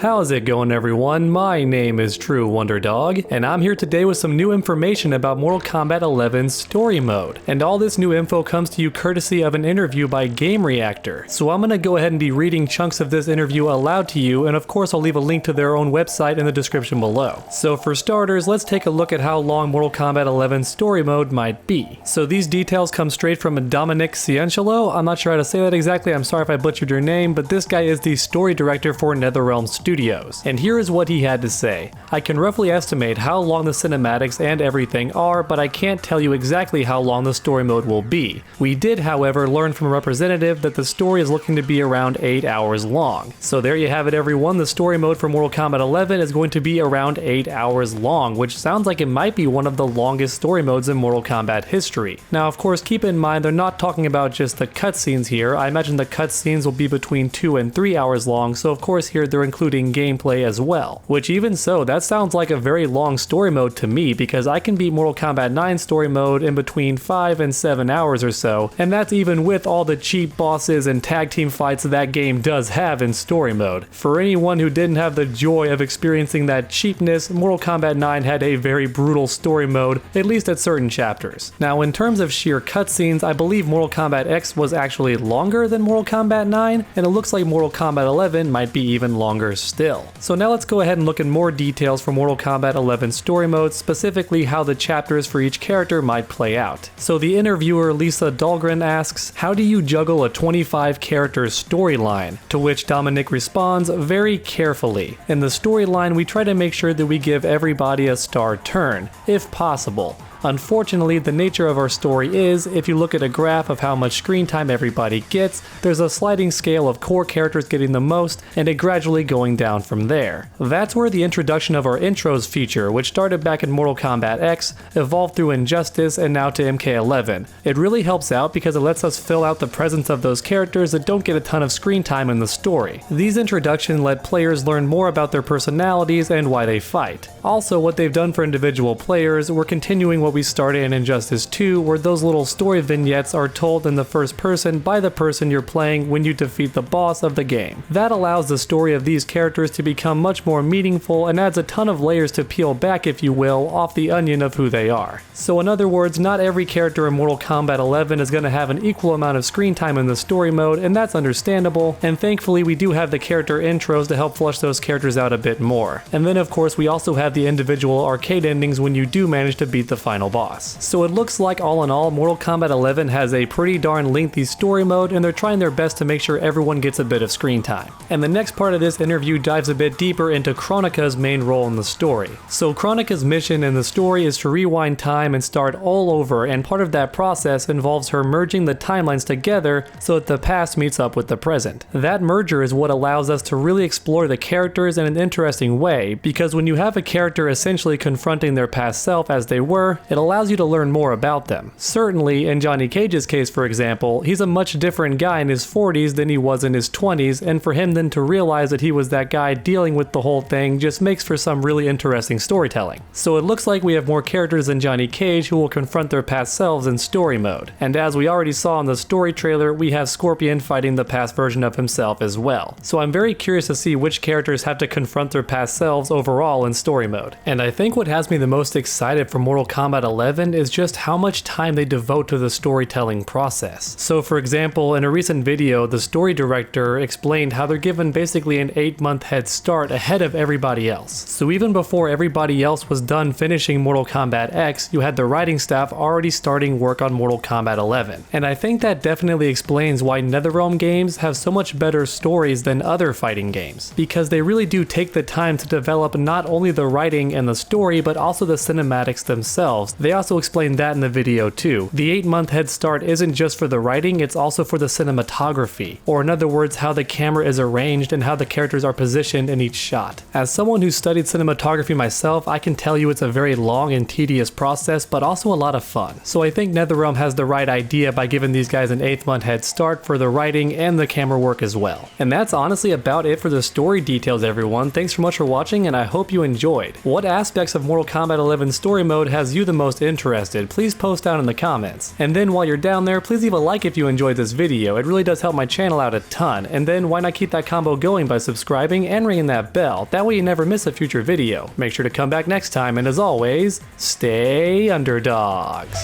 How's it going, everyone? My name is True Wonder Dog, and I'm here today with some new information about Mortal Kombat 11's story mode. And all this new info comes to you courtesy of an interview by Game Reactor. So I'm gonna go ahead and be reading chunks of this interview aloud to you, and of course I'll leave a link to their own website in the description below. So for starters, let's take a look at how long Mortal Kombat 11's story mode might be. So these details come straight from Dominic Cianciolo. I'm not sure how to say that exactly, I'm sorry if I butchered your name, but this guy is the story director for NetherRealm Studios. And here is what he had to say. I can roughly estimate how long the cinematics and everything are, but I can't tell you exactly how long the story mode will be. We did, however, learn from a representative that the story is looking to be around 8 hours long. So there you have it, everyone. The story mode for Mortal Kombat 11 is going to be around 8 hours long, which sounds like it might be one of the longest story modes in Mortal Kombat history. Now, of course, keep in mind they're not talking about just the cutscenes here. I imagine the cutscenes will be between 2 and 3 hours long, so of course here they're including gameplay as well. Which even so, that sounds like a very long story mode to me, because I can beat Mortal Kombat 9 story mode in between 5 and 7 hours or so, and that's even with all the cheap bosses and tag team fights that game does have in story mode. For anyone who didn't have the joy of experiencing that cheapness, Mortal Kombat 9 had a very brutal story mode, at least at certain chapters. Now in terms of sheer cutscenes, I believe Mortal Kombat X was actually longer than Mortal Kombat 9, and it looks like Mortal Kombat 11 might be even longer still. So now let's go ahead and look at more details for Mortal Kombat 11 story mode, specifically how the chapters for each character might play out. So the interviewer Lisa Dahlgren asks, how do you juggle a 25 character storyline? To which Dominic responds, very carefully. In the storyline, we try to make sure that we give everybody a star turn, if possible. Unfortunately, the nature of our story is, if you look at a graph of how much screen time everybody gets, there's a sliding scale of core characters getting the most, and it gradually going down from there. That's where the introduction of our intros feature, which started back in Mortal Kombat X, evolved through Injustice and now to MK11. It really helps out because it lets us fill out the presence of those characters that don't get a ton of screen time in the story. These introductions let players learn more about their personalities and why they fight. Also, what they've done for individual players, we're continuing what we started in Injustice 2, where those little story vignettes are told in the first person by the person you're playing when you defeat the boss of the game. That allows the story of these characters to become much more meaningful and adds a ton of layers to peel back, if you will, off the onion of who they are. So in other words, not every character in Mortal Kombat 11 is going to have an equal amount of screen time in the story mode, and that's understandable, and thankfully we do have the character intros to help flush those characters out a bit more. And then of course we also have the individual arcade endings when you do manage to beat the final boss. So it looks like all in all, Mortal Kombat 11 has a pretty darn lengthy story mode, and they're trying their best to make sure everyone gets a bit of screen time. And the next part of this interview dives a bit deeper into Kronika's main role in the story. So Kronika's mission in the story is to rewind time and start all over, and part of that process involves her merging the timelines together so that the past meets up with the present. That merger is what allows us to really explore the characters in an interesting way, because when you have a character essentially confronting their past self as they were, it allows you to learn more about them. Certainly, in Johnny Cage's case for example, he's a much different guy in his 40s than he was in his 20s, and for him then to realize that he was that guy dealing with the whole thing just makes for some really interesting storytelling. So it looks like we have more characters than Johnny Cage who will confront their past selves in story mode. And as we already saw in the story trailer, we have Scorpion fighting the past version of himself as well. So I'm very curious to see which characters have to confront their past selves overall in story mode. And I think what has me the most excited for Mortal Kombat 11 is just how much time they devote to the storytelling process. So for example, in a recent video, the story director explained how they're given basically an 8-month head start ahead of everybody else. So even before everybody else was done finishing Mortal Kombat X, you had the writing staff already starting work on Mortal Kombat 11. And I think that definitely explains why NetherRealm games have so much better stories than other fighting games, because they really do take the time to develop not only the writing and the story, but also the cinematics themselves. They also explained that in the video too. The 8-month head start isn't just for the writing, it's also for the cinematography, or in other words, how the camera is arranged and how the characters are positioned in each shot. As someone who studied cinematography myself, I can tell you it's a very long and tedious process, but also a lot of fun. So I think NetherRealm has the right idea by giving these guys an 8-month head start for the writing and the camera work as well. And that's honestly about it for the story details, everyone. Thanks so much for watching, and I hope you enjoyed. What aspects of Mortal Kombat 11 story mode has you the the most interested, please post down in the comments. And then while you're down there, please leave a like if you enjoyed this video. It really does help my channel out a ton. And then why not keep that combo going by subscribing and ringing that bell? That way you never miss a future video. Make sure to come back next time, and as always, stay underdogs.